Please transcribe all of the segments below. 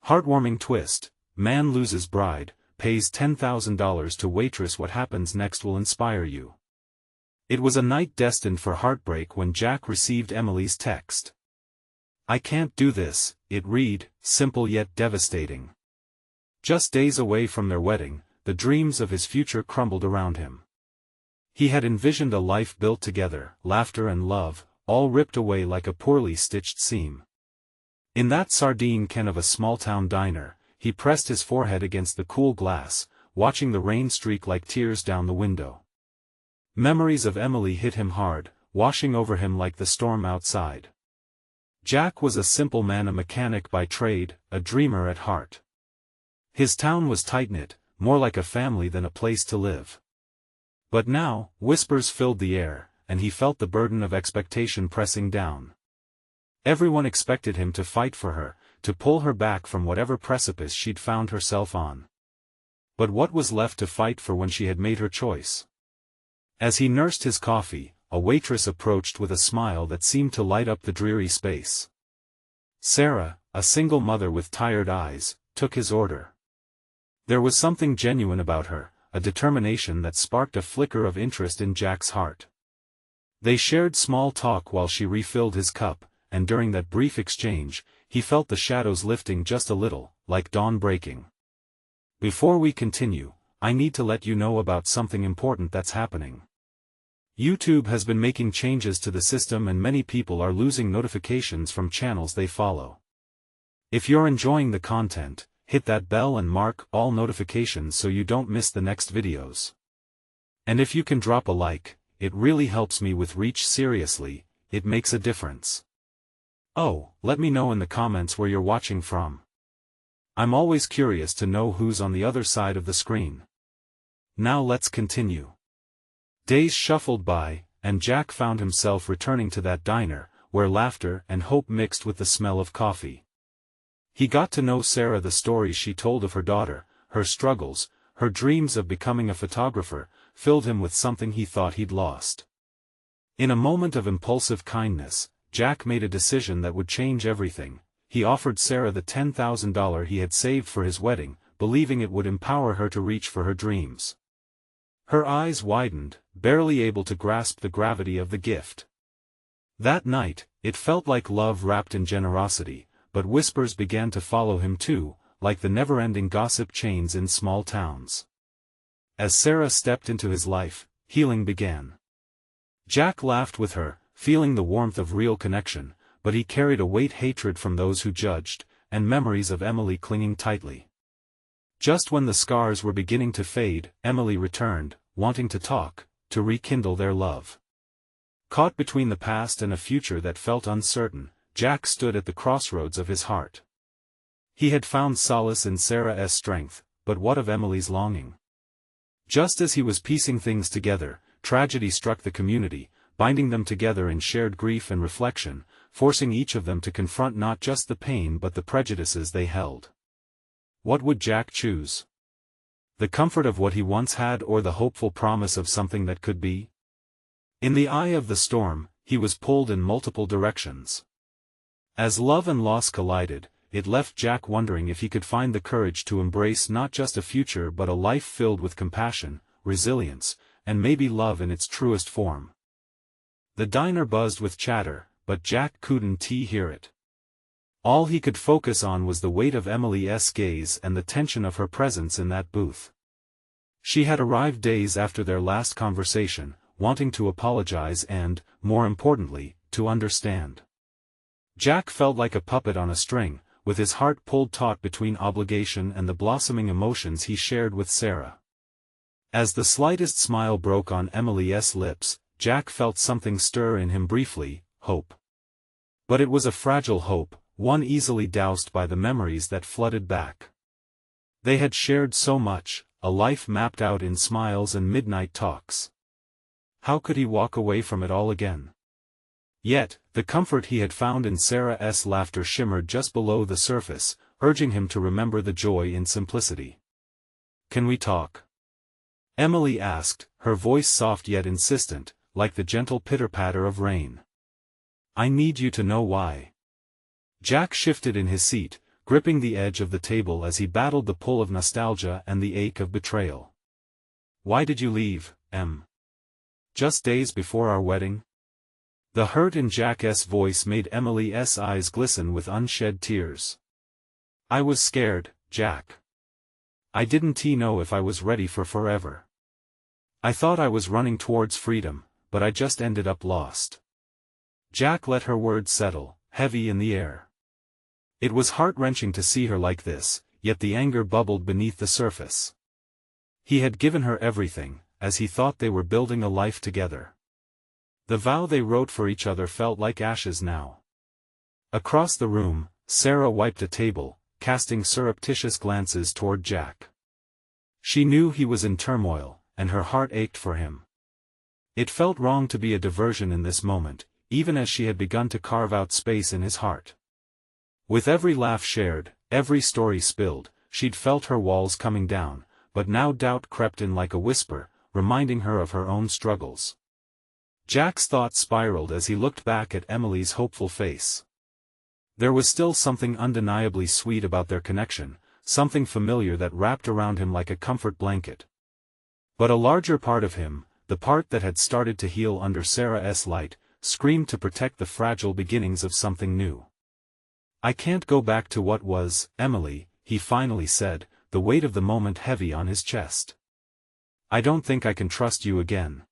Heartwarming twist: man loses bride, pays $10,000 to Waitress. What happens next will inspire you. It was a night destined for heartbreak when Jack received Emily's text. "I can't do this," it read, simple yet devastating. Just days away from their wedding, the dreams of his future crumbled around him. He had envisioned a life built together, laughter and love, all ripped away like a poorly stitched seam. In that sardine can of a small-town diner, he pressed his forehead against the cool glass, watching the rain streak like tears down the window. Memories of Emily hit him hard, washing over him like the storm outside. Jack was a simple man, a mechanic by trade, a dreamer at heart. His town was tight-knit, more like a family than a place to live. But now, whispers filled the air, and he felt the burden of expectation pressing down. Everyone expected him to fight for her, to pull her back from whatever precipice she'd found herself on. But what was left to fight for when she had made her choice? As he nursed his coffee, a waitress approached with a smile that seemed to light up the dreary space. Sarah, a single mother with tired eyes, took his order. There was something genuine about her, a determination that sparked a flicker of interest in Jack's heart. They shared small talk while she refilled his cup, and during that brief exchange, he felt the shadows lifting just a little, like dawn breaking. Before we continue, I need to let you know about something important that's happening. YouTube has been making changes to the system and many people are losing notifications from channels they follow. If you're enjoying the content, hit that bell and mark all notifications so you don't miss the next videos. And if you can drop a like, it really helps me with reach. Seriously, it makes a difference. Oh, let me know in the comments where you're watching from. I'm always curious to know who's on the other side of the screen. Now let's continue. Days shuffled by, and Jack found himself returning to that diner, where laughter and hope mixed with the smell of coffee. He got to know Sarah. The stories she told of her daughter, her struggles, her dreams of becoming a photographer, filled him with something he thought he'd lost. In a moment of impulsive kindness, Jack made a decision that would change everything. He offered Sarah the $10,000 he had saved for his wedding, believing it would empower her to reach for her dreams. Her eyes widened, barely able to grasp the gravity of the gift. That night, it felt like love wrapped in generosity, but whispers began to follow him too, like the never-ending gossip chains in small towns. As Sarah stepped into his life, healing began. Jack laughed with her, feeling the warmth of real connection, but he carried a weight: hatred from those who judged, and memories of Emily clinging tightly. Just when the scars were beginning to fade, Emily returned, wanting to talk, to rekindle their love. Caught between the past and a future that felt uncertain, Jack stood at the crossroads of his heart. He had found solace in Sarah's strength, but what of Emily's longing? Just as he was piecing things together, tragedy struck the community, binding them together in shared grief and reflection, forcing each of them to confront not just the pain but the prejudices they held. What would Jack choose? The comfort of what he once had or the hopeful promise of something that could be? In the eye of the storm, he was pulled in multiple directions. As love and loss collided, it left Jack wondering if he could find the courage to embrace not just a future but a life filled with compassion, resilience, and maybe love in its truest form. The diner buzzed with chatter, but Jack couldn't hear it. All he could focus on was the weight of Emily's gaze and the tension of her presence in that booth. She had arrived days after their last conversation, wanting to apologize and, more importantly, to understand. Jack felt like a puppet on a string, with his heart pulled taut between obligation and the blossoming emotions he shared with Sarah. As the slightest smile broke on Emily's lips, Jack felt something stir in him briefly: hope. But it was a fragile hope, one easily doused by the memories that flooded back. They had shared so much, a life mapped out in smiles and midnight talks. How could he walk away from it all again? Yet, the comfort he had found in Sarah's laughter shimmered just below the surface, urging him to remember the joy in simplicity. "Can we talk?" Emily asked, her voice soft yet insistent, like the gentle pitter-patter of rain. "I need you to know why." Jack shifted in his seat, gripping the edge of the table as he battled the pull of nostalgia and the ache of betrayal. "Why did you leave, Em? Just days before our wedding?" The hurt in Jack's voice made Emily's eyes glisten with unshed tears. "I was scared, Jack. I didn't know if I was ready for forever. I thought I was running towards freedom, but I just ended up lost." Jack let her words settle, heavy in the air. It was heart-wrenching to see her like this, yet the anger bubbled beneath the surface. He had given her everything, as he thought they were building a life together. The vow they wrote for each other felt like ashes now. Across the room, Sarah wiped a table, casting surreptitious glances toward Jack. She knew he was in turmoil, and her heart ached for him. It felt wrong to be a diversion in this moment, even as she had begun to carve out space in his heart. With every laugh shared, every story spilled, she'd felt her walls coming down, but now doubt crept in like a whisper, reminding her of her own struggles. Jack's thoughts spiraled as he looked back at Emily's hopeful face. There was still something undeniably sweet about their connection, something familiar that wrapped around him like a comfort blanket. But a larger part of him, the part that had started to heal under Sarah's light, screamed to protect the fragile beginnings of something new. "I can't go back to what was, Emily," he finally said, the weight of the moment heavy on his chest. "I don't think I can trust you again."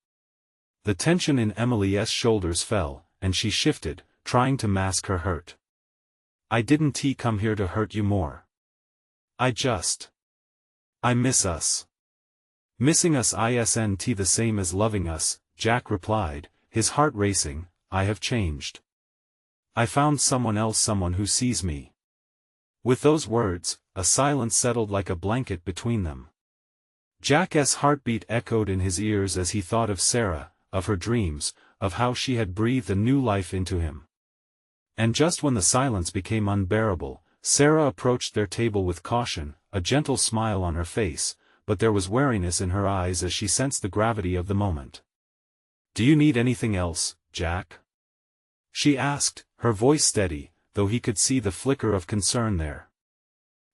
The tension in Emily's shoulders fell, and she shifted, trying to mask her hurt. "I didn't come here to hurt you more. I miss us." "Missing us isn't the same as loving us," Jack replied, his heart racing. "I have changed. I found someone else, someone who sees me." With those words, a silence settled like a blanket between them. Jack's heartbeat echoed in his ears as he thought of Sarah, of her dreams, of how she had breathed a new life into him. And just when the silence became unbearable, Sarah approached their table with caution, a gentle smile on her face, but there was wariness in her eyes as she sensed the gravity of the moment. "Do you need anything else, Jack?" she asked, her voice steady, though he could see the flicker of concern there.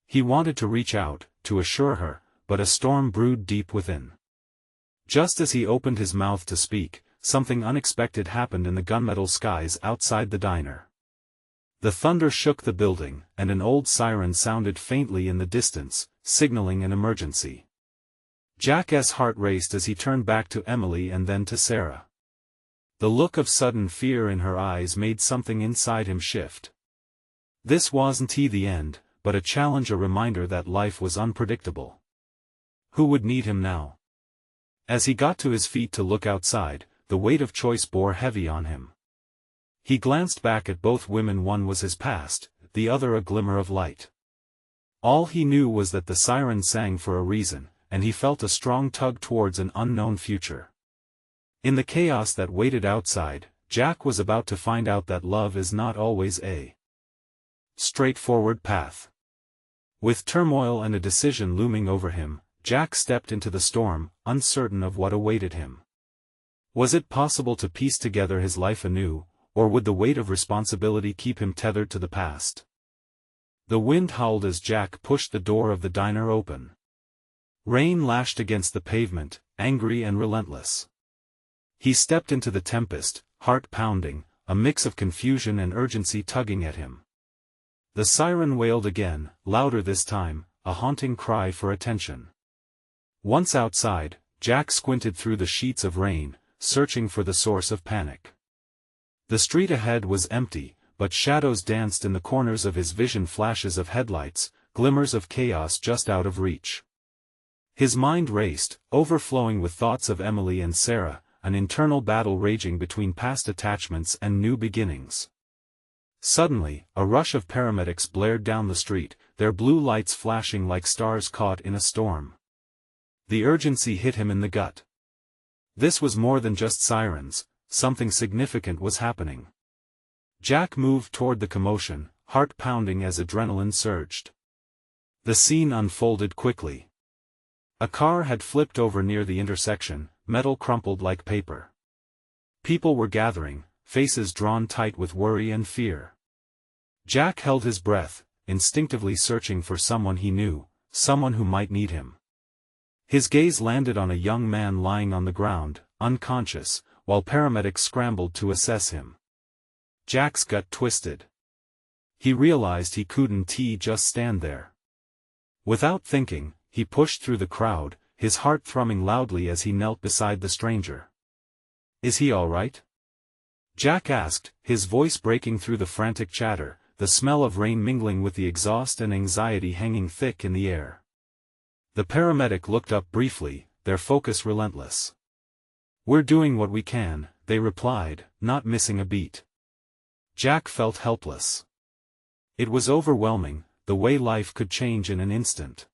He wanted to reach out, to assure her, but a storm brewed deep within. Just as he opened his mouth to speak, something unexpected happened in the gunmetal skies outside the diner. The thunder shook the building, and an old siren sounded faintly in the distance, signaling an emergency. Jack's heart raced as he turned back to Emily and then to Sarah. The look of sudden fear in her eyes made something inside him shift. This wasn't the end, but a challenge, a reminder that life was unpredictable. Who would need him now? As he got to his feet to look outside, the weight of choice bore heavy on him. He glanced back at both women, one was his past, the other a glimmer of light. All he knew was that the siren sang for a reason, and he felt a strong tug towards an unknown future. In the chaos that waited outside, Jack was about to find out that love is not always a straightforward path. With turmoil and a decision looming over him, Jack stepped into the storm, uncertain of what awaited him. Was it possible to piece together his life anew, or would the weight of responsibility keep him tethered to the past? The wind howled as Jack pushed the door of the diner open. Rain lashed against the pavement, angry and relentless. He stepped into the tempest, heart pounding, a mix of confusion and urgency tugging at him. The siren wailed again, louder this time, a haunting cry for attention. Once outside, Jack squinted through the sheets of rain, searching for the source of panic. The street ahead was empty, but shadows danced in the corners of his vision, flashes of headlights, glimmers of chaos just out of reach. His mind raced, overflowing with thoughts of Emily and Sarah, an internal battle raging between past attachments and new beginnings. Suddenly, a rush of paramedics blared down the street, their blue lights flashing like stars caught in a storm. The urgency hit him in the gut. This was more than just sirens, something significant was happening. Jack moved toward the commotion, heart pounding as adrenaline surged. The scene unfolded quickly. A car had flipped over near the intersection, metal crumpled like paper. People were gathering, faces drawn tight with worry and fear. Jack held his breath, instinctively searching for someone he knew, someone who might need him. His gaze landed on a young man lying on the ground, unconscious, while paramedics scrambled to assess him. Jack's gut twisted. He realized he couldn't just stand there. Without thinking, he pushed through the crowd, his heart thrumming loudly as he knelt beside the stranger. "Is he all right?" Jack asked, his voice breaking through the frantic chatter, the smell of rain mingling with the exhaust and anxiety hanging thick in the air. The paramedic looked up briefly, their focus relentless. "We're doing what we can," they replied, not missing a beat. Jack felt helpless. It was overwhelming, the way life could change in an instant.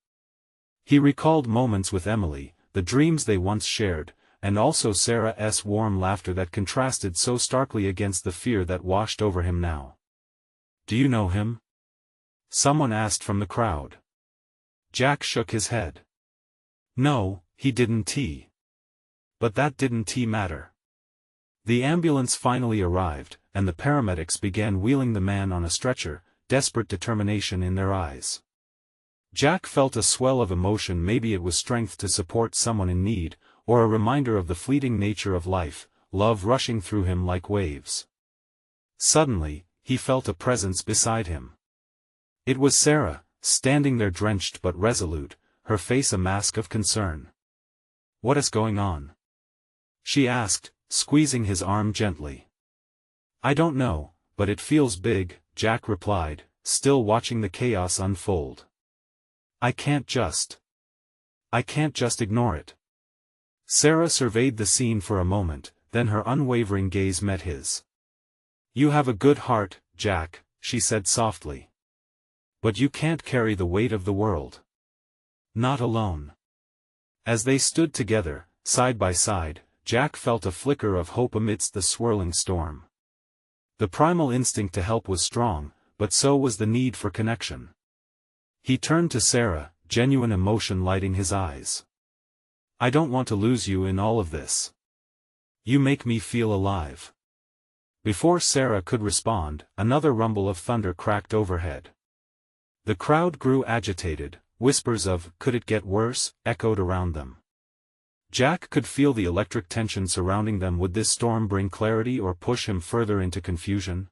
He recalled moments with Emily, the dreams they once shared, and also Sarah's warm laughter that contrasted so starkly against the fear that washed over him now. "Do you know him?" someone asked from the crowd. Jack shook his head. No, he didn't. But that didn't matter. The ambulance finally arrived, and the paramedics began wheeling the man on a stretcher, desperate determination in their eyes. Jack felt a swell of emotion. Maybe it was strength to support someone in need, or a reminder of the fleeting nature of life, love rushing through him like waves. Suddenly, he felt a presence beside him. It was Sarah, standing there drenched but resolute, her face a mask of concern. "What is going on?" she asked, squeezing his arm gently. "I don't know, but it feels big," Jack replied, still watching the chaos unfold. I can't just ignore it." Sarah surveyed the scene for a moment, then her unwavering gaze met his. "You have a good heart, Jack," she said softly. "But you can't carry the weight of the world. Not alone." As they stood together, side by side, Jack felt a flicker of hope amidst the swirling storm. The primal instinct to help was strong, but so was the need for connection. He turned to Sarah, genuine emotion lighting his eyes. "I don't want to lose you in all of this. You make me feel alive." Before Sarah could respond, another rumble of thunder cracked overhead. The crowd grew agitated, whispers of "could it get worse?" echoed around them. Jack could feel the electric tension surrounding them. Would this storm bring clarity or push him further into confusion?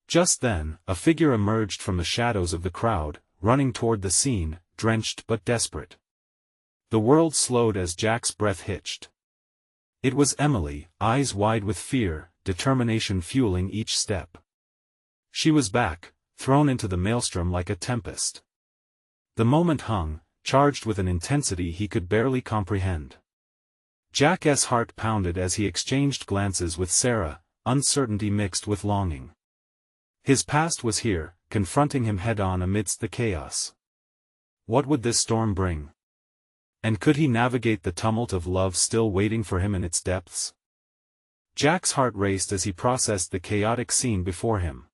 Just then, a figure emerged from the shadows of the crowd, running toward the scene, drenched but desperate. The world slowed as Jack's breath hitched. It was Emily, eyes wide with fear, determination fueling each step. She was back, thrown into the maelstrom like a tempest. The moment hung, charged with an intensity he could barely comprehend. Jack's heart pounded as he exchanged glances with Sarah, uncertainty mixed with longing. His past was here, confronting him head-on amidst the chaos. What would this storm bring? And could he navigate the tumult of love still waiting for him in its depths? Jack's heart raced as he processed the chaotic scene before him.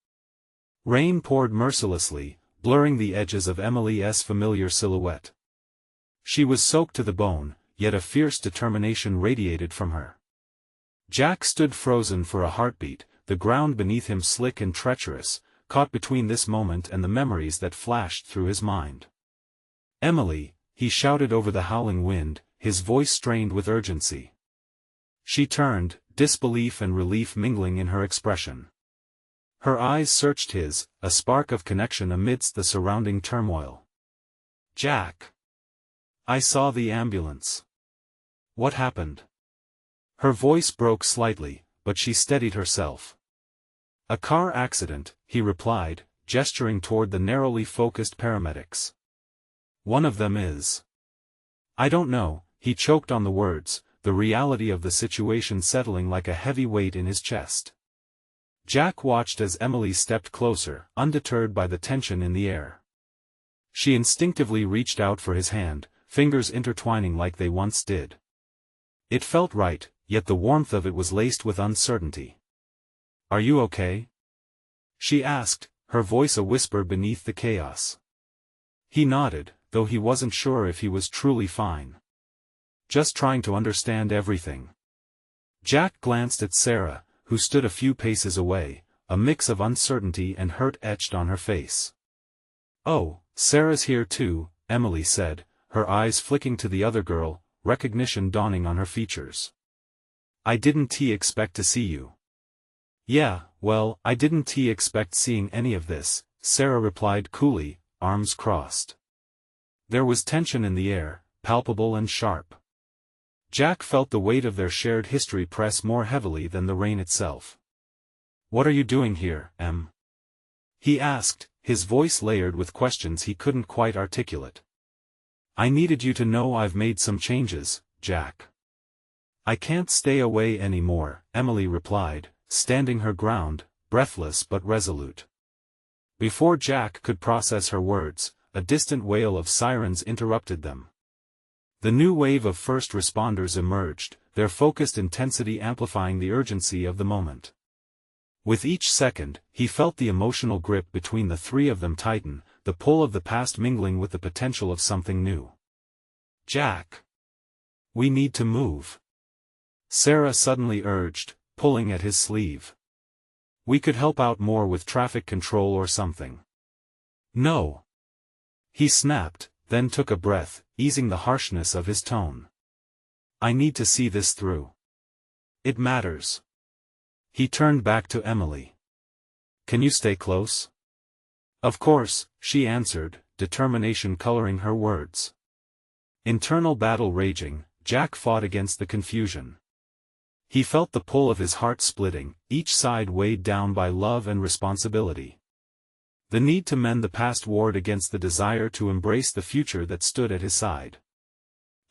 Rain poured mercilessly, blurring the edges of Emily's familiar silhouette. She was soaked to the bone, yet a fierce determination radiated from her. Jack stood frozen for a heartbeat, the ground beneath him slick and treacherous, caught between this moment and the memories that flashed through his mind. "Emily," he shouted over the howling wind, his voice strained with urgency. She turned, disbelief and relief mingling in her expression. Her eyes searched his, a spark of connection amidst the surrounding turmoil. "Jack. I saw the ambulance. What happened?" Her voice broke slightly, but she steadied herself. "A car accident," he replied, gesturing toward the narrowly focused paramedics. "One of them is." "I don't know," he choked on the words, the reality of the situation settling like a heavy weight in his chest. Jack watched as Emily stepped closer, undeterred by the tension in the air. She instinctively reached out for his hand, fingers intertwining like they once did. It felt right, yet the warmth of it was laced with uncertainty. "Are you okay?" she asked, her voice a whisper beneath the chaos. He nodded, though he wasn't sure if he was truly fine. "Just trying to understand everything." Jack glanced at Sarah, who stood a few paces away, a mix of uncertainty and hurt etched on her face. "Oh, Sarah's here too," Emily said, her eyes flicking to the other girl, recognition dawning on her features. "I didn't expect to see you." "Yeah, well, I didn't expect seeing any of this," Sarah replied coolly, arms crossed. There was tension in the air, palpable and sharp. Jack felt the weight of their shared history press more heavily than the rain itself. "What are you doing here, Em?" he asked, his voice layered with questions he couldn't quite articulate. "I needed you to know I've made some changes, Jack." "I can't stay away anymore," Emily replied, standing her ground, breathless but resolute. Before Jack could process her words, a distant wail of sirens interrupted them. The new wave of first responders emerged, their focused intensity amplifying the urgency of the moment. With each second, he felt the emotional grip between the three of them tighten, the pull of the past mingling with the potential of something new. "Jack! We need to move," Sarah suddenly urged, pulling at his sleeve. "We could help out more with traffic control or something." "No," he snapped, then took a breath, easing the harshness of his tone. "I need to see this through. It matters." He turned back to Emily. "Can you stay close?" "Of course," she answered, determination coloring her words. Internal battle raging, Jack fought against the confusion. He felt the pull of his heart splitting, each side weighed down by love and responsibility. The need to mend the past warred against the desire to embrace the future that stood at his side.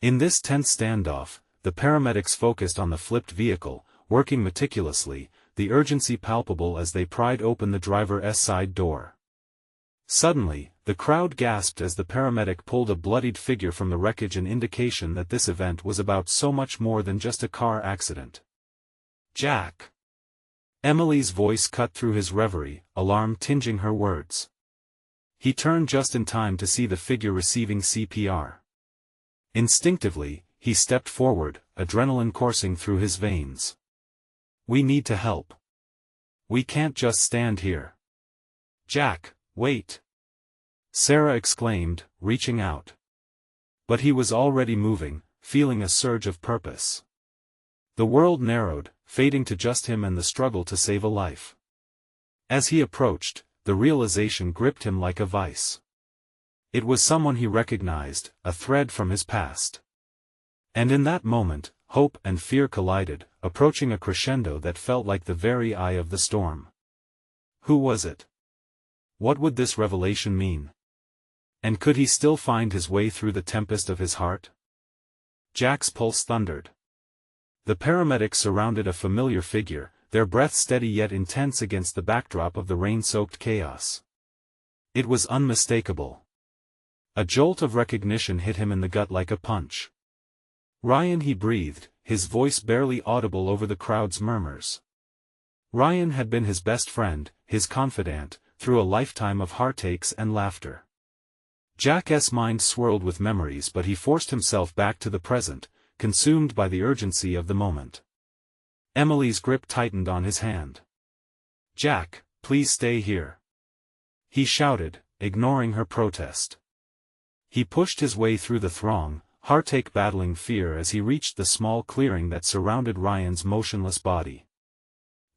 In this tense standoff, the paramedics focused on the flipped vehicle, working meticulously, the urgency palpable as they pried open the driver's side door. Suddenly, the crowd gasped as the paramedic pulled a bloodied figure from the wreckage, an indication that this event was about so much more than just a car accident. "Jack!" Emily's voice cut through his reverie, alarm tinging her words. He turned just in time to see the figure receiving CPR. Instinctively, he stepped forward, adrenaline coursing through his veins. "We need to help. We can't just stand here." "Jack, wait!" Sarah exclaimed, reaching out. But he was already moving, feeling a surge of purpose. The world narrowed, fading to just him and the struggle to save a life. As he approached, the realization gripped him like a vice. It was someone he recognized, a thread from his past. And in that moment, hope and fear collided, approaching a crescendo that felt like the very eye of the storm. Who was it? What would this revelation mean? And could he still find his way through the tempest of his heart? Jack's pulse thundered. The paramedics surrounded a familiar figure, their breath steady yet intense against the backdrop of the rain-soaked chaos. It was unmistakable. A jolt of recognition hit him in the gut like a punch. "Ryan," he breathed, his voice barely audible over the crowd's murmurs. Ryan had been his best friend, his confidant, through a lifetime of heartaches and laughter. Jack's mind swirled with memories, but he forced himself back to the present, consumed by the urgency of the moment. Emily's grip tightened on his hand. "Jack, please stay here," he shouted, ignoring her protest. He pushed his way through the throng, heartache battling fear as he reached the small clearing that surrounded Ryan's motionless body.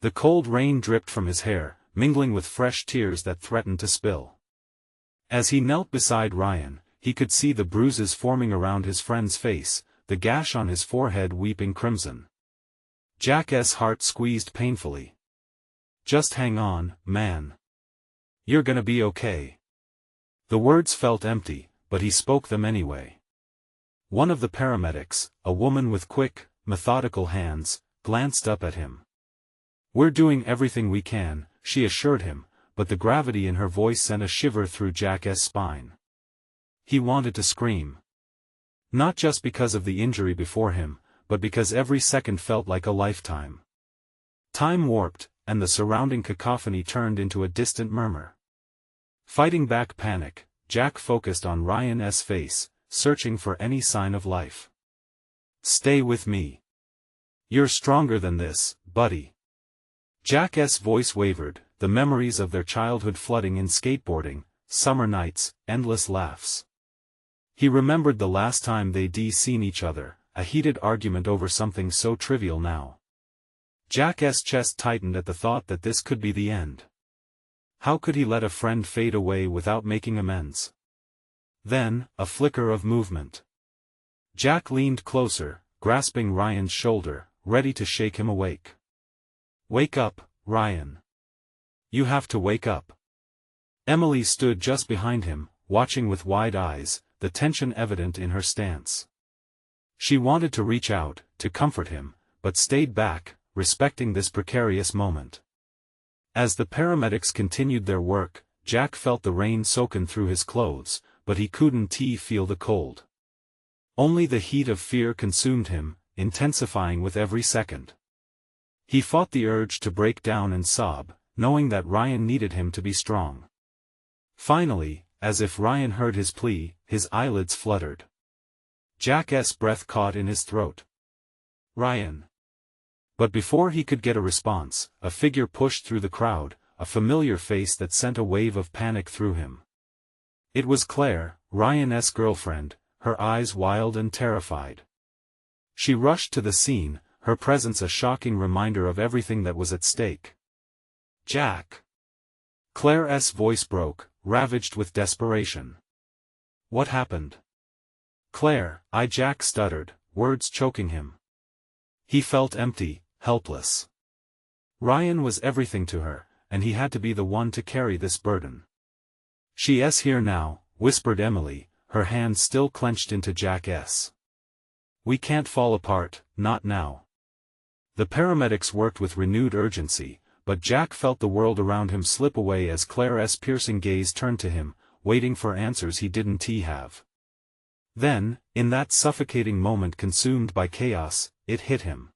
The cold rain dripped from his hair, mingling with fresh tears that threatened to spill. As he knelt beside Ryan, he could see the bruises forming around his friend's face, the gash on his forehead weeping crimson. Jack's heart squeezed painfully. "Just hang on, man. You're gonna be okay." The words felt empty, but he spoke them anyway. One of the paramedics, a woman with quick, methodical hands, glanced up at him. "We're doing everything we can," she assured him, but the gravity in her voice sent a shiver through Jack's spine. He wanted to scream. Not just because of the injury before him, but because every second felt like a lifetime. Time warped, and the surrounding cacophony turned into a distant murmur. Fighting back panic, Jack focused on Ryan's face, searching for any sign of life. "Stay with me. You're stronger than this, buddy." Jack's voice wavered, the memories of their childhood flooding in skateboarding, summer nights, endless laughs. He remembered the last time they'd seen each other, a heated argument over something so trivial now. Jack's chest tightened at the thought that this could be the end. How could he let a friend fade away without making amends? Then, a flicker of movement. Jack leaned closer, grasping Ryan's shoulder, ready to shake him awake. "Wake up, Ryan. You have to wake up." Emily stood just behind him, watching with wide eyes, the tension evident in her stance. She wanted to reach out, to comfort him, but stayed back, respecting this precarious moment. As the paramedics continued their work, Jack felt the rain soaking through his clothes, but he couldn't feel the cold. Only the heat of fear consumed him, intensifying with every second. He fought the urge to break down and sob, knowing that Ryan needed him to be strong. Finally, as if Ryan heard his plea, his eyelids fluttered. Jack's breath caught in his throat. "Ryan." But before he could get a response, a figure pushed through the crowd, a familiar face that sent a wave of panic through him. It was Claire, Ryan's girlfriend, her eyes wild and terrified. She rushed to the scene, her presence a shocking reminder of everything that was at stake. "Jack!" Claire's voice broke, ravaged with desperation. "What happened?" "Claire," Jack stuttered, words choking him. He felt empty, helpless. Ryan was everything to her, and he had to be the one to carry this burden. "She's here now," whispered Emily, her hands still clenched into Jack's. "We can't fall apart, not now." The paramedics worked with renewed urgency, but Jack felt the world around him slip away as Claire's piercing gaze turned to him, waiting for answers he didn't have. Then, in that suffocating moment consumed by chaos, it hit him.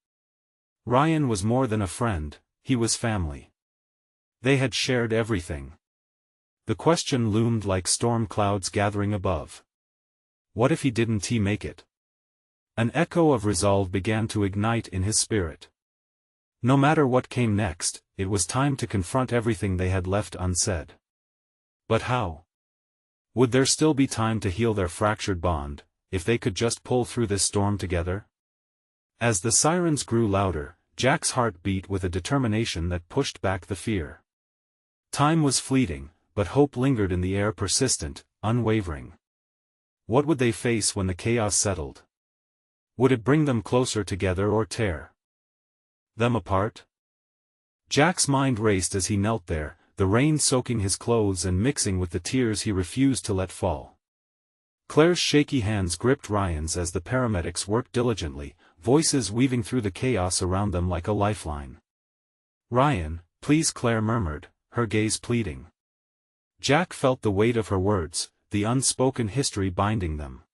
Ryan was more than a friend, he was family. They had shared everything. The question loomed like storm clouds gathering above. What if he didn't make it? An echo of resolve began to ignite in his spirit. No matter what came next, it was time to confront everything they had left unsaid. But how? Would there still be time to heal their fractured bond, if they could just pull through this storm together? As the sirens grew louder, Jack's heart beat with a determination that pushed back the fear. Time was fleeting, but hope lingered in the air, persistent, unwavering. What would they face when the chaos settled? Would it bring them closer together or tear them apart? Jack's mind raced as he knelt there, the rain soaking his clothes and mixing with the tears he refused to let fall. Claire's shaky hands gripped Ryan's as the paramedics worked diligently, voices weaving through the chaos around them like a lifeline. "Ryan, please," Claire murmured, her gaze pleading. Jack felt the weight of her words, the unspoken history binding them.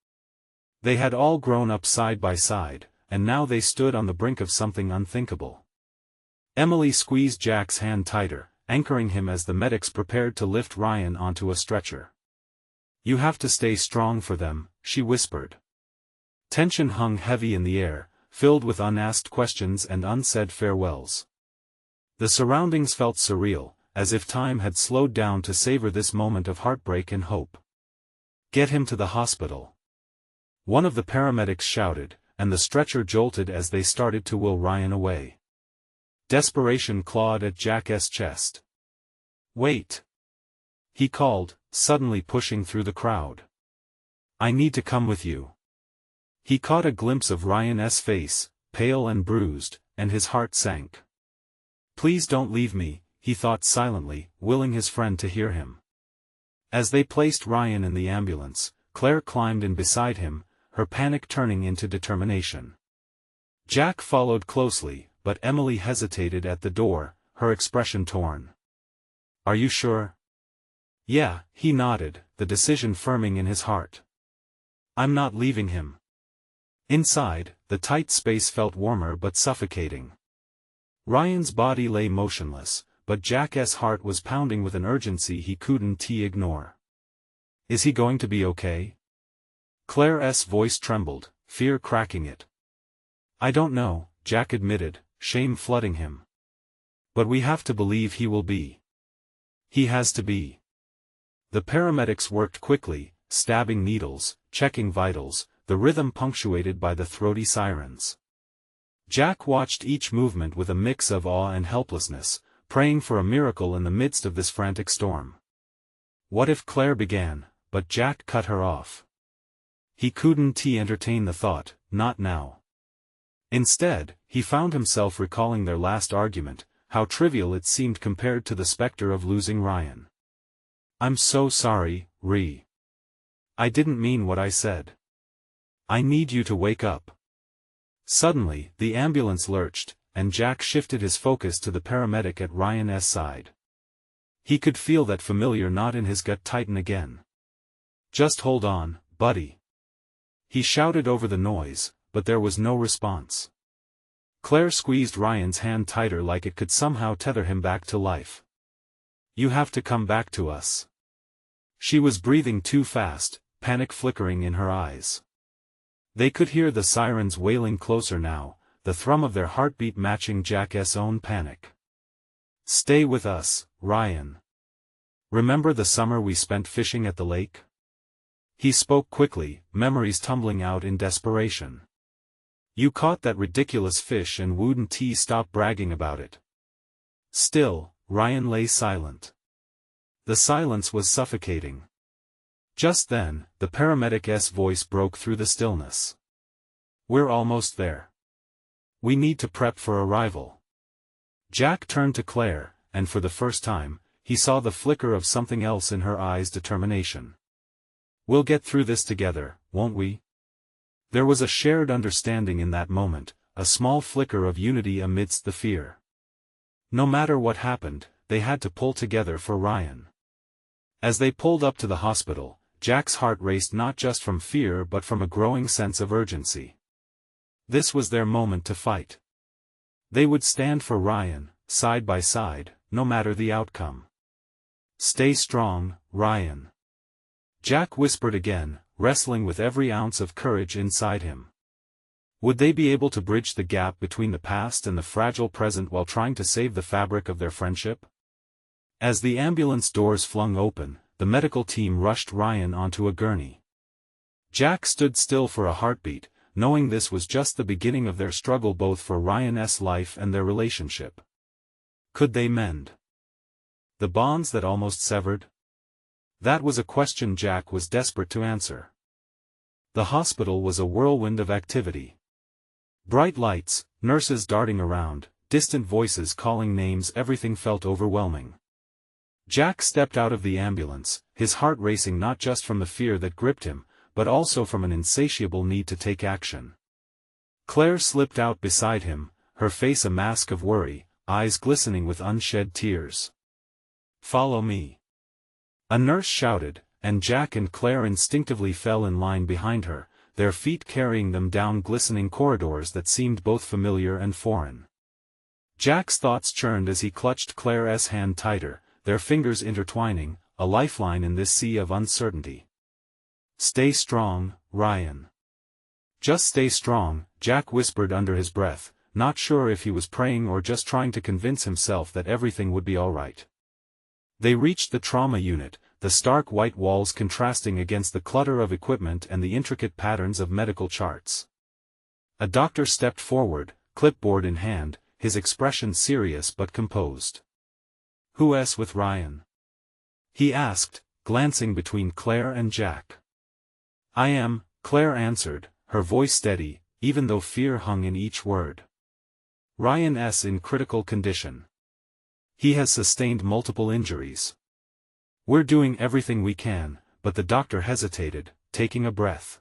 They had all grown up side by side, and now they stood on the brink of something unthinkable. Emily squeezed Jack's hand tighter, anchoring him as the medics prepared to lift Ryan onto a stretcher. "You have to stay strong for them," she whispered. Tension hung heavy in the air, filled with unasked questions and unsaid farewells. The surroundings felt surreal, as if time had slowed down to savor this moment of heartbreak and hope. "Get him to the hospital," one of the paramedics shouted, and the stretcher jolted as they started to wheel Ryan away. Desperation clawed at Jack's chest. "Wait!" he called, suddenly pushing through the crowd. "I need to come with you." He caught a glimpse of Ryan's face, pale and bruised, and his heart sank. "Please don't leave me," he thought silently, willing his friend to hear him. As they placed Ryan in the ambulance, Claire climbed in beside him, her panic turning into determination. Jack followed closely, but Emily hesitated at the door, her expression torn. "Are you sure?" "Yeah," he nodded, the decision firming in his heart. "I'm not leaving him." Inside, the tight space felt warmer but suffocating. Ryan's body lay motionless, but Jack's heart was pounding with an urgency he couldn't ignore. "Is he going to be okay?" Claire's voice trembled, fear cracking it. "I don't know," Jack admitted, shame flooding him. "But we have to believe he will be. He has to be." The paramedics worked quickly, stabbing needles, checking vitals, the rhythm punctuated by the throaty sirens. Jack watched each movement with a mix of awe and helplessness, praying for a miracle in the midst of this frantic storm. What if Claire began, but Jack cut her off? He couldn't entertain the thought, not now. Instead, he found himself recalling their last argument, how trivial it seemed compared to the specter of losing Ryan. "I'm so sorry, Ree. I didn't mean what I said. I need you to wake up." Suddenly, the ambulance lurched, and Jack shifted his focus to the paramedic at Ryan's side. He could feel that familiar knot in his gut tighten again. "Just hold on, buddy." He shouted over the noise, but there was no response. Claire squeezed Ryan's hand tighter like it could somehow tether him back to life. "You have to come back to us." She was breathing too fast, panic flickering in her eyes. They could hear the sirens wailing closer now, the thrum of their heartbeat matching Jack's own panic. "Stay with us, Ryan. Remember the summer we spent fishing at the lake?" He spoke quickly, memories tumbling out in desperation. "You caught that ridiculous fish and wouldn't stop bragging about it." Still, Ryan lay silent. The silence was suffocating. Just then, the paramedic's voice broke through the stillness. "We're almost there. We need to prep for arrival." Jack turned to Claire, and for the first time, he saw the flicker of something else in her eyes: determination. "We'll get through this together, won't we?" There was a shared understanding in that moment, a small flicker of unity amidst the fear. No matter what happened, they had to pull together for Ryan. As they pulled up to the hospital, Jack's heart raced not just from fear but from a growing sense of urgency. This was their moment to fight. They would stand for Ryan, side by side, no matter the outcome. "Stay strong, Ryan," Jack whispered again, wrestling with every ounce of courage inside him. Would they be able to bridge the gap between the past and the fragile present while trying to save the fabric of their friendship? As the ambulance doors flung open, the medical team rushed Ryan onto a gurney. Jack stood still for a heartbeat, knowing this was just the beginning of their struggle, both for Ryan's life and their relationship. Could they mend the bonds that almost severed? That was a question Jack was desperate to answer. The hospital was a whirlwind of activity. Bright lights, nurses darting around, distant voices calling names, everything felt overwhelming. Jack stepped out of the ambulance, his heart racing not just from the fear that gripped him, but also from an insatiable need to take action. Claire slipped out beside him, her face a mask of worry, eyes glistening with unshed tears. "Follow me," a nurse shouted, and Jack and Claire instinctively fell in line behind her, their feet carrying them down glistening corridors that seemed both familiar and foreign. Jack's thoughts churned as he clutched Claire's hand tighter, their fingers intertwining, a lifeline in this sea of uncertainty. "Stay strong, Ryan. Just stay strong," Jack whispered under his breath, not sure if he was praying or just trying to convince himself that everything would be all right. They reached the trauma unit, the stark white walls contrasting against the clutter of equipment and the intricate patterns of medical charts. A doctor stepped forward, clipboard in hand, his expression serious but composed. "Who's with Ryan?" he asked, glancing between Claire and Jack. "I am," Claire answered, her voice steady, even though fear hung in each word. "Ryan's in critical condition. He has sustained multiple injuries. We're doing everything we can," but the doctor hesitated, taking a breath.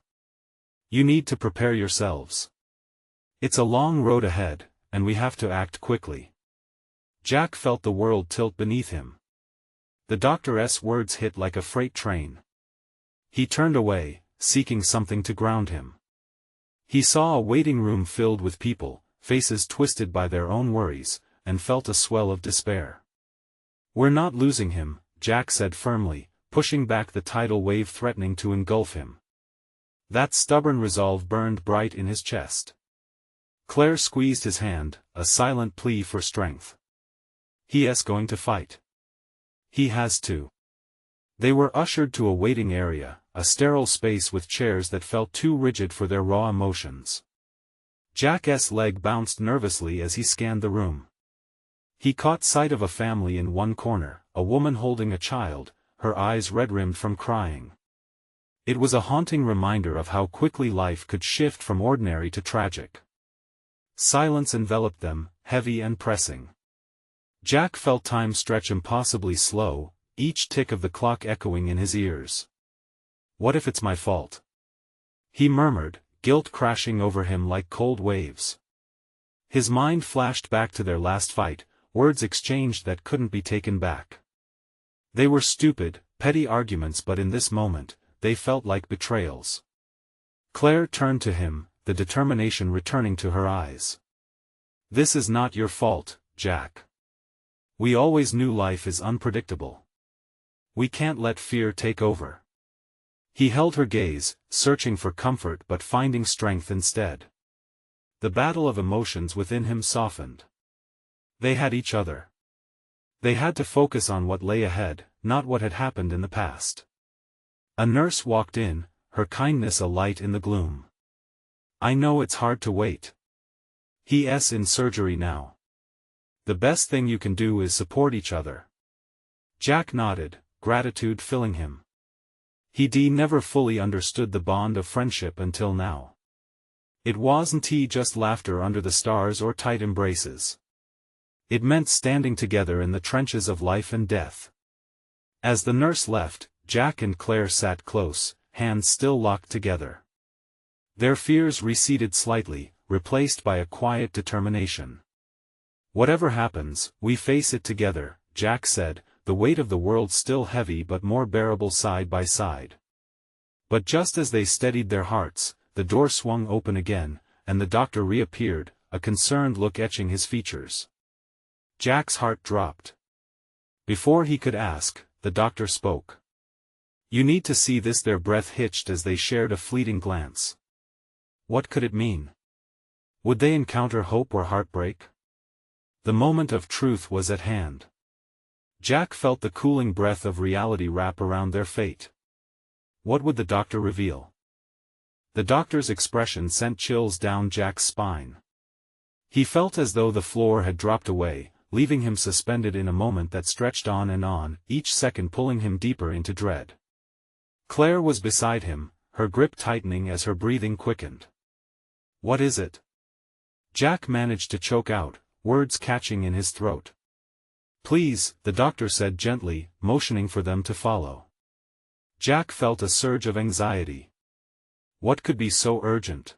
"You need to prepare yourselves. It's a long road ahead, and we have to act quickly." Jack felt the world tilt beneath him. The doctor's words hit like a freight train. He turned away, seeking something to ground him. He saw a waiting room filled with people, faces twisted by their own worries, and felt a swell of despair. "We're not losing him," Jack said firmly, pushing back the tidal wave threatening to engulf him. That stubborn resolve burned bright in his chest. Claire squeezed his hand, a silent plea for strength. "He is going to fight. He has to. They were ushered to a waiting area, a sterile space with chairs that felt too rigid for their raw emotions. Jack's leg bounced nervously as he scanned the room. He caught sight of a family in one corner, a woman holding a child, her eyes red-rimmed from crying. It was a haunting reminder of how quickly life could shift from ordinary to tragic. Silence enveloped them, heavy and pressing. Jack felt time stretch impossibly slow, each tick of the clock echoing in his ears. "What if it's my fault?" he murmured, guilt crashing over him like cold waves. His mind flashed back to their last fight, words exchanged that couldn't be taken back. They were stupid, petty arguments, but in this moment, they felt like betrayals. Claire turned to him, the determination returning to her eyes. "This is not your fault, Jack. We always knew life is unpredictable. We can't let fear take over." He held her gaze, searching for comfort but finding strength instead. The battle of emotions within him softened. They had each other. They had to focus on what lay ahead, not what had happened in the past. A nurse walked in, her kindness a light in the gloom. "I know it's hard to wait. He's in surgery now. The best thing you can do is support each other." Jack nodded, gratitude filling him. He'd never fully understood the bond of friendship until now. It wasn't just laughter under the stars or tight embraces. It meant standing together in the trenches of life and death. As the nurse left, Jack and Claire sat close, hands still locked together. Their fears receded slightly, replaced by a quiet determination. "Whatever happens, we face it together," Jack said, the weight of the world still heavy but more bearable side by side. But just as they steadied their hearts, the door swung open again, and the doctor reappeared, a concerned look etching his features. Jack's heart dropped. Before he could ask, the doctor spoke. "You need to see this." Their breath hitched as they shared a fleeting glance. What could it mean? Would they encounter hope or heartbreak? The moment of truth was at hand. Jack felt the cooling breath of reality wrap around their fate. What would the doctor reveal? The doctor's expression sent chills down Jack's spine. He felt as though the floor had dropped away, leaving him suspended in a moment that stretched on, each second pulling him deeper into dread. Claire was beside him, her grip tightening as her breathing quickened. "What is it?" Jack managed to choke out, words catching in his throat. "Please," the doctor said gently, motioning for them to follow. Jack felt a surge of anxiety. What could be so urgent?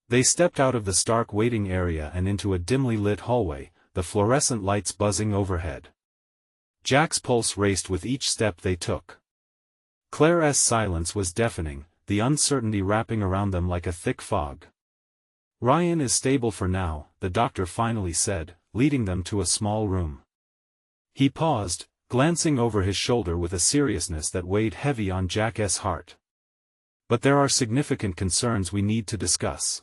They stepped out of the stark waiting area and into a dimly lit hallway, the fluorescent lights buzzing overhead. Jack's pulse raced with each step they took. Claire's silence was deafening, the uncertainty wrapping around them like a thick fog. "Ryan is stable for now," the doctor finally said, leading them to a small room. He paused, glancing over his shoulder with a seriousness that weighed heavy on Jack's heart. "But there are significant concerns we need to discuss.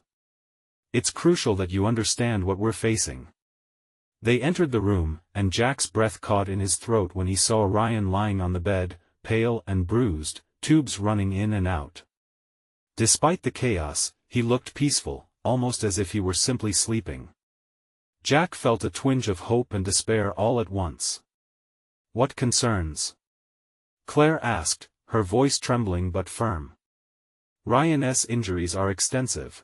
It's crucial that you understand what we're facing." They entered the room, and Jack's breath caught in his throat when he saw Ryan lying on the bed, pale and bruised, tubes running in and out. Despite the chaos, he looked peaceful, almost as if he were simply sleeping. Jack felt a twinge of hope and despair all at once. "What concerns?" Claire asked, her voice trembling but firm. "Ryan's injuries are extensive.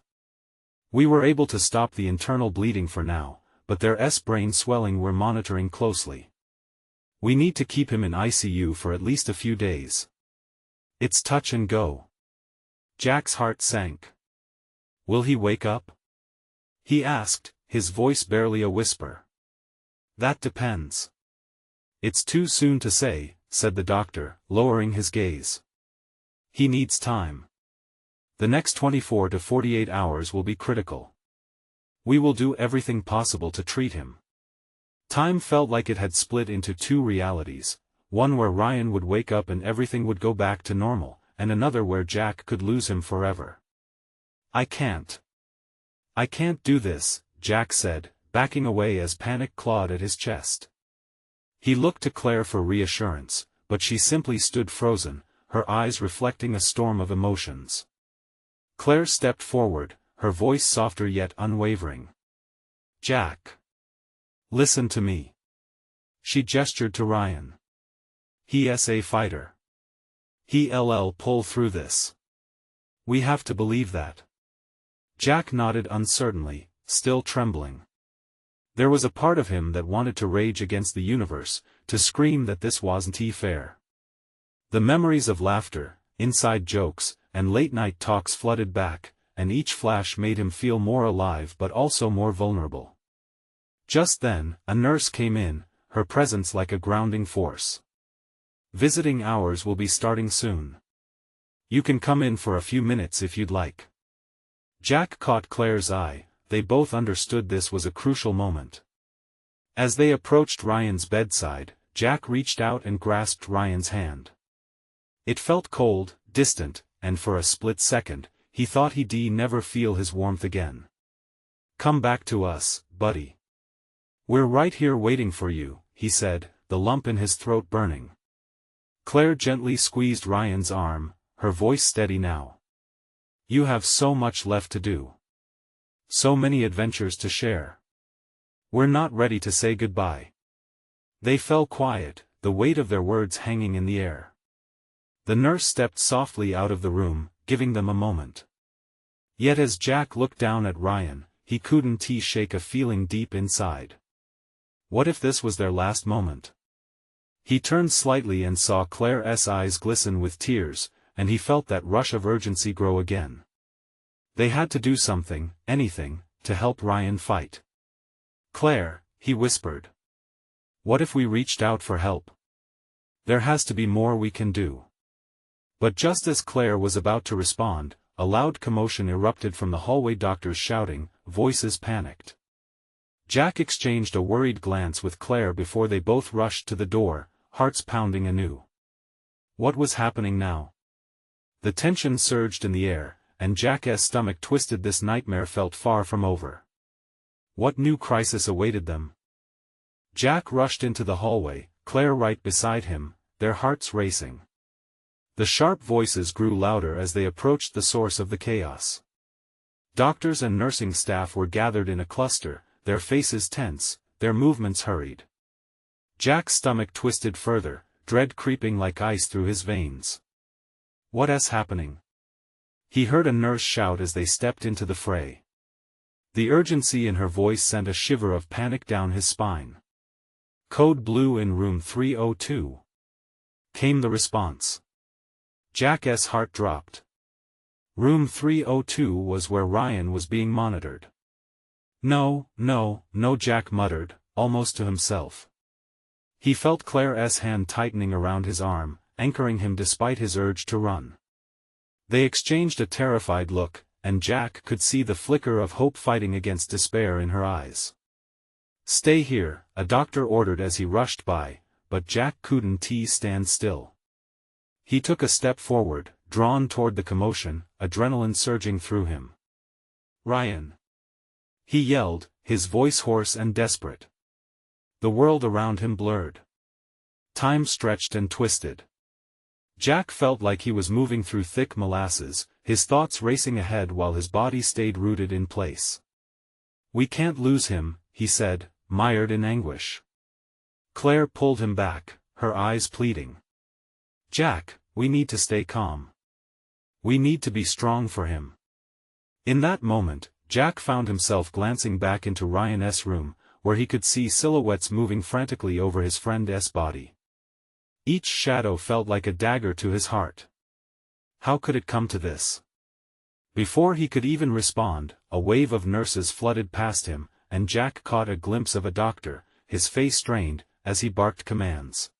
We were able to stop the internal bleeding for now, but there's brain swelling we're monitoring closely. We need to keep him in ICU for at least a few days. It's touch and go." Jack's heart sank. "Will he wake up?" he asked, his voice barely a whisper. "That depends." "It's too soon to say," said the doctor, lowering his gaze. "He needs time. The next 24 to 48 hours will be critical. We will do everything possible to treat him." Time felt like it had split into two realities, one where Ryan would wake up and everything would go back to normal, and another where Jack could lose him forever. I can't do this," Jack said, backing away as panic clawed at his chest. He looked to Claire for reassurance, but she simply stood frozen, her eyes reflecting a storm of emotions. Claire stepped forward, her voice softer yet unwavering. "Jack. Listen to me." She gestured to Ryan. "He's a fighter. He'll pull through this. We have to believe that." Jack nodded uncertainly, still trembling. There was a part of him that wanted to rage against the universe, to scream that this wasn't fair. The memories of laughter, inside jokes, and late-night talks flooded back, and each flash made him feel more alive but also more vulnerable. Just then, a nurse came in, her presence like a grounding force. "Visiting hours will be starting soon. You can come in for a few minutes if you'd like." Jack caught Claire's eye, they both understood this was a crucial moment. As they approached Ryan's bedside, Jack reached out and grasped Ryan's hand. It felt cold, distant, and for a split second, he thought he'd never feel his warmth again. "Come back to us, buddy. We're right here waiting for you," he said, the lump in his throat burning. Claire gently squeezed Ryan's arm, her voice steady now. "You have so much left to do. So many adventures to share. We're not ready to say goodbye." They fell quiet, the weight of their words hanging in the air. The nurse stepped softly out of the room, giving them a moment. Yet as Jack looked down at Ryan, he couldn't shake a feeling deep inside. What if this was their last moment? He turned slightly and saw Claire's eyes glisten with tears, and he felt that rush of urgency grow again. They had to do something, anything, to help Ryan fight. "Claire," he whispered. "What if we reached out for help? There has to be more we can do." But just as Claire was about to respond, a loud commotion erupted from the hallway, doctors shouting, voices panicked. Jack exchanged a worried glance with Claire before they both rushed to the door, hearts pounding anew. What was happening now? The tension surged in the air, and Jack's stomach twisted. This nightmare felt far from over. What new crisis awaited them? Jack rushed into the hallway, Claire right beside him, their hearts racing. The sharp voices grew louder as they approached the source of the chaos. Doctors and nursing staff were gathered in a cluster, their faces tense, their movements hurried. Jack's stomach twisted further, dread creeping like ice through his veins. What's happening? He heard a nurse shout as they stepped into the fray. The urgency in her voice sent a shiver of panic down his spine. "Code blue in room 302. Came the response. Jack's heart dropped. Room 302 was where Ryan was being monitored. No, Jack muttered, almost to himself. He felt Claire's hand tightening around his arm, anchoring him despite his urge to run. They exchanged a terrified look, and Jack could see the flicker of hope fighting against despair in her eyes. "Stay here," a doctor ordered as he rushed by, but Jack couldn't stand still. He took a step forward, drawn toward the commotion, adrenaline surging through him. "Ryan!" he yelled, his voice hoarse and desperate. The world around him blurred. Time stretched and twisted. Jack felt like he was moving through thick molasses, his thoughts racing ahead while his body stayed rooted in place. "We can't lose him," he said, mired in anguish. Claire pulled him back, her eyes pleading. "Jack, we need to stay calm. We need to be strong for him." In that moment, Jack found himself glancing back into Ryan's room, where he could see silhouettes moving frantically over his friend's body. Each shadow felt like a dagger to his heart. How could it come to this? Before he could even respond, a wave of nurses flooded past him, and Jack caught a glimpse of a doctor, his face strained, as he barked commands.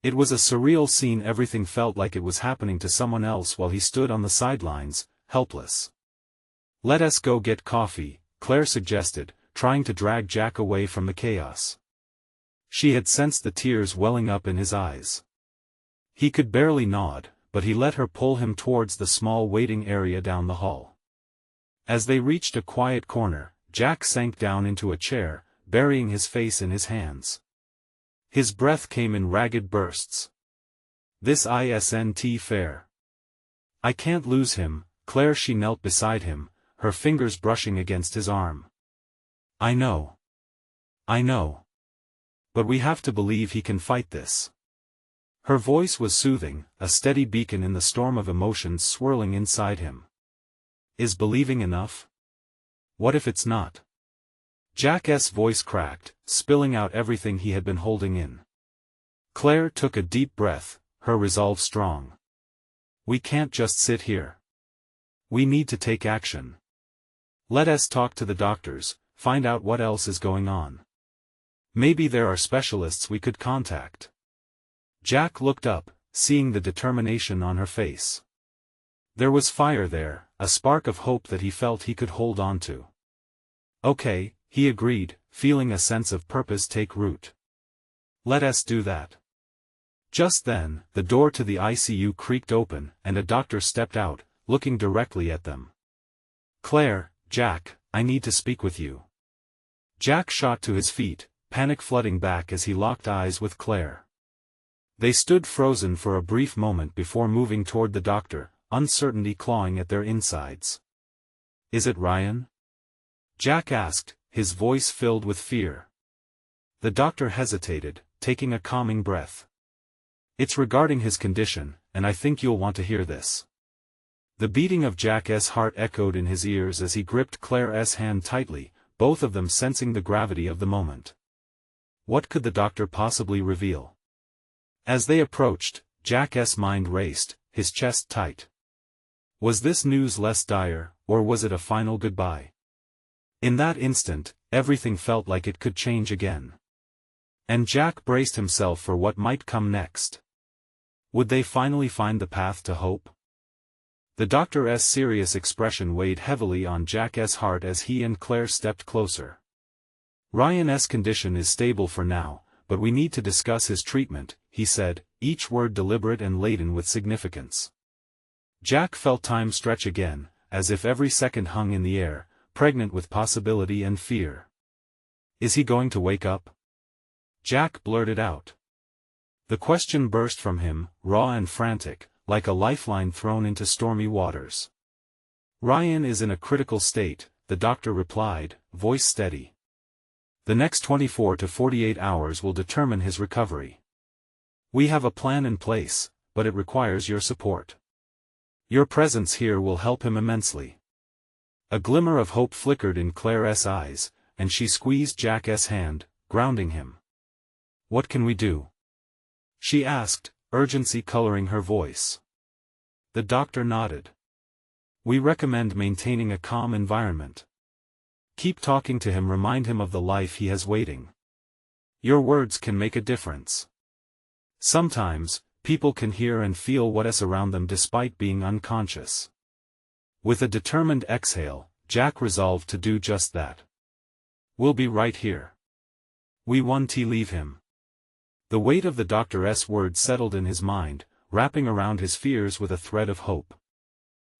It was a surreal scene. Everything felt like it was happening to someone else while he stood on the sidelines, helpless. "Let us go get coffee," Claire suggested, trying to drag Jack away from the chaos. She had sensed the tears welling up in his eyes. He could barely nod, but he let her pull him towards the small waiting area down the hall. As they reached a quiet corner, Jack sank down into a chair, burying his face in his hands. His breath came in ragged bursts. This isn't fair. I can't lose him, Claire. She knelt beside him, her fingers brushing against his arm. I know. I know. But we have to believe he can fight this. Her voice was soothing, a steady beacon in the storm of emotions swirling inside him. Is believing enough? What if it's not? Jack's voice cracked, spilling out everything he had been holding in. Claire took a deep breath, her resolve strong. We can't just sit here. We need to take action. Let us talk to the doctors, find out what else is going on. Maybe there are specialists we could contact. Jack looked up, seeing the determination on her face. There was fire there, a spark of hope that he felt he could hold on to. Okay, he agreed, feeling a sense of purpose take root. Let us do that. Just then, the door to the ICU creaked open, and a doctor stepped out, looking directly at them. Claire, Jack, I need to speak with you. Jack shot to his feet, panic flooding back as he locked eyes with Claire. They stood frozen for a brief moment before moving toward the doctor, uncertainty clawing at their insides. Is it Ryan? Jack asked, his voice filled with fear. The doctor hesitated, taking a calming breath. It's regarding his condition, and I think you'll want to hear this. The beating of Jack's heart echoed in his ears as he gripped Claire's hand tightly, both of them sensing the gravity of the moment. What could the doctor possibly reveal? As they approached, Jack's mind raced, his chest tight. Was this news less dire, or was it a final goodbye? In that instant, everything felt like it could change again. And Jack braced himself for what might come next. Would they finally find the path to hope? The doctor's serious expression weighed heavily on Jack's heart as he and Claire stepped closer. Ryan's condition is stable for now, but we need to discuss his treatment, he said, each word deliberate and laden with significance. Jack felt time stretch again, as if every second hung in the air, pregnant with possibility and fear. Is he going to wake up? Jack blurted out. The question burst from him, raw and frantic, like a lifeline thrown into stormy waters. Ryan is in a critical state, the doctor replied, voice steady. The next 24 to 48 hours will determine his recovery. We have a plan in place, but it requires your support. Your presence here will help him immensely. A glimmer of hope flickered in Claire's eyes, and she squeezed Jack's hand, grounding him. What can we do? She asked, urgency coloring her voice. The doctor nodded. We recommend maintaining a calm environment. Keep talking to him, remind him of the life he has waiting. Your words can make a difference. Sometimes, people can hear and feel what's around them despite being unconscious. With a determined exhale, Jack resolved to do just that. We'll be right here. We won't leave him. The weight of the doctor's words settled in his mind, wrapping around his fears with a thread of hope.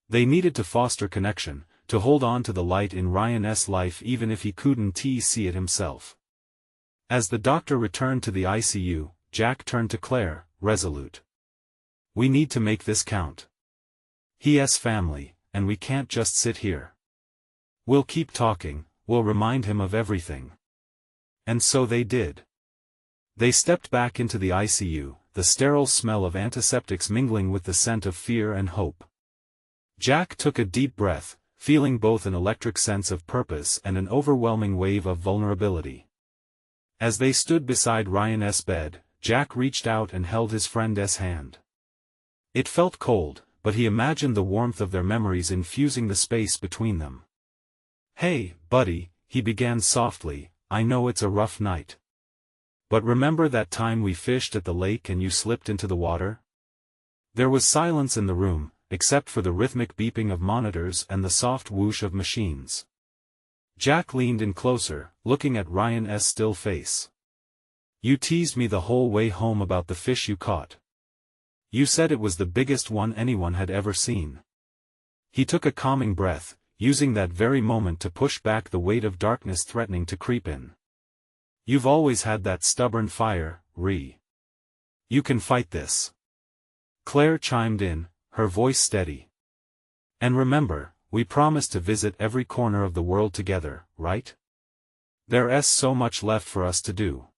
They needed to foster connection, to hold on to the light in Ryan's life even if he couldn't see it himself. As the doctor returned to the ICU, Jack turned to Claire, resolute. We need to make this count. He's family, and we can't just sit here. We'll keep talking, we'll remind him of everything. And so they did. They stepped back into the ICU, the sterile smell of antiseptics mingling with the scent of fear and hope. Jack took a deep breath, feeling both an electric sense of purpose and an overwhelming wave of vulnerability. As they stood beside Ryan's bed, Jack reached out and held his friend's hand. It felt cold, but he imagined the warmth of their memories infusing the space between them. Hey, buddy, he began softly, I know it's a rough night. But remember that time we fished at the lake and you slipped into the water? There was silence in the room, except for the rhythmic beeping of monitors and the soft whoosh of machines. Jack leaned in closer, looking at Ryan's still face. You teased me the whole way home about the fish you caught. You said it was the biggest one anyone had ever seen. He took a calming breath, using that very moment to push back the weight of darkness threatening to creep in. You've always had that stubborn fire, Ree. You can fight this. Claire chimed in, her voice steady. And remember, we promised to visit every corner of the world together, right? There's so much left for us to do.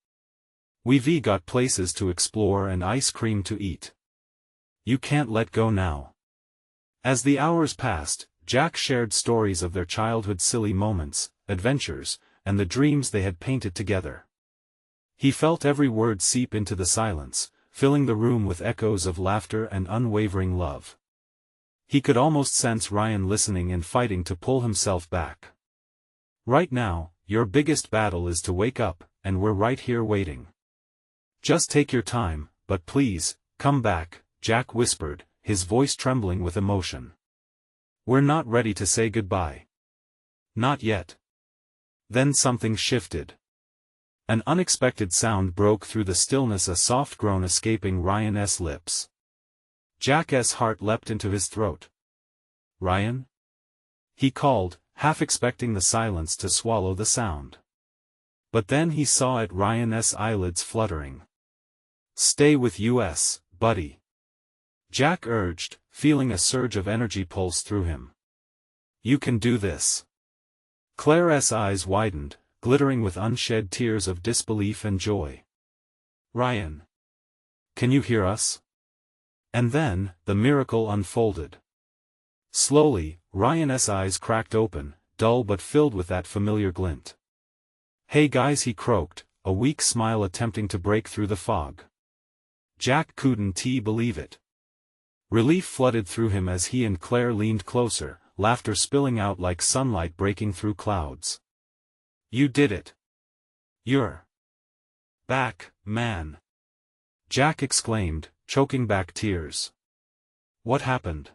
We've got places to explore and ice cream to eat. You can't let go now. As the hours passed, Jack shared stories of their childhood silly moments, adventures, and the dreams they had painted together. He felt every word seep into the silence, filling the room with echoes of laughter and unwavering love. He could almost sense Ryan listening and fighting to pull himself back. Right now, your biggest battle is to wake up, and we're right here waiting. Just take your time, but please, come back, Jack whispered, his voice trembling with emotion. We're not ready to say goodbye. Not yet. Then something shifted. An unexpected sound broke through the stillness, a soft groan escaping Ryan's lips. Jack's heart leapt into his throat. Ryan? He called, half expecting the silence to swallow the sound. But then he saw it, Ryan's eyelids fluttering. Stay with us, buddy. Jack urged, feeling a surge of energy pulse through him. You can do this. Claire's eyes widened, glittering with unshed tears of disbelief and joy. Ryan. Can you hear us? And then, the miracle unfolded. Slowly, Ryan's eyes cracked open, dull but filled with that familiar glint. Hey guys, he croaked, a weak smile attempting to break through the fog. Jack couldn't believe it. Relief flooded through him as he and Claire leaned closer, laughter spilling out like sunlight breaking through clouds. You did it. You're back, man. Jack exclaimed, choking back tears. What happened?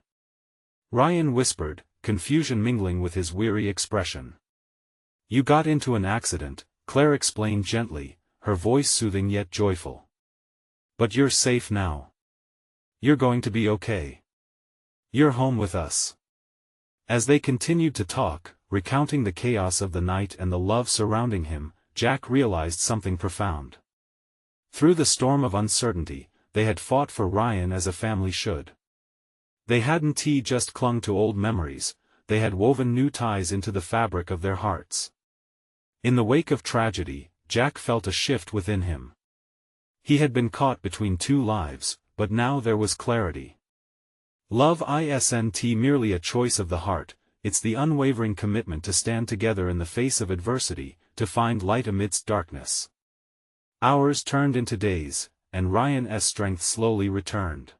Ryan whispered, confusion mingling with his weary expression. You got into an accident, Claire explained gently, her voice soothing yet joyful. But you're safe now. You're going to be okay. You're home with us. As they continued to talk, recounting the chaos of the night and the love surrounding him, Jack realized something profound. Through the storm of uncertainty, they had fought for Ryan as a family should. They hadn't just clung to old memories, they had woven new ties into the fabric of their hearts. In the wake of tragedy, Jack felt a shift within him. He had been caught between two lives, but now there was clarity. Love isn't merely a choice of the heart, it's the unwavering commitment to stand together in the face of adversity, to find light amidst darkness. Hours turned into days, and Ryan's strength slowly returned.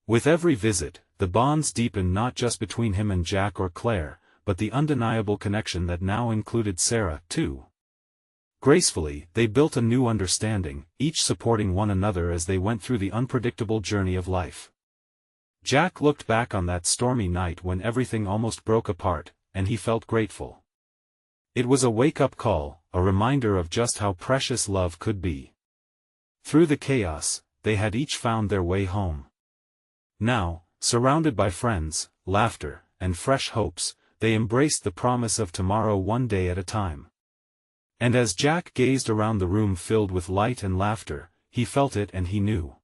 With every visit, the bonds deepened not just between him and Jack or Claire, but the undeniable connection that now included Sarah, too. Gracefully, they built a new understanding, each supporting one another as they went through the unpredictable journey of life. Jack looked back on that stormy night when everything almost broke apart, and he felt grateful. It was a wake-up call, a reminder of just how precious love could be. Through the chaos, they had each found their way home. Now, surrounded by friends, laughter, and fresh hopes, they embraced the promise of tomorrow one day at a time. And as Jack gazed around the room filled with light and laughter, he felt it and he knew.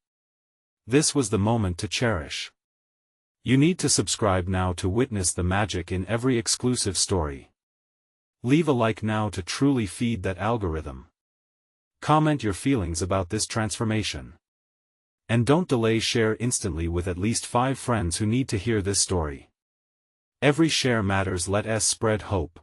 This was the moment to cherish. You need to subscribe now to witness the magic in every exclusive story. Leave a like now to truly feed that algorithm. Comment your feelings about this transformation. And don't delay, share instantly with at least 5 friends who need to hear this story. Every share matters, let us spread hope.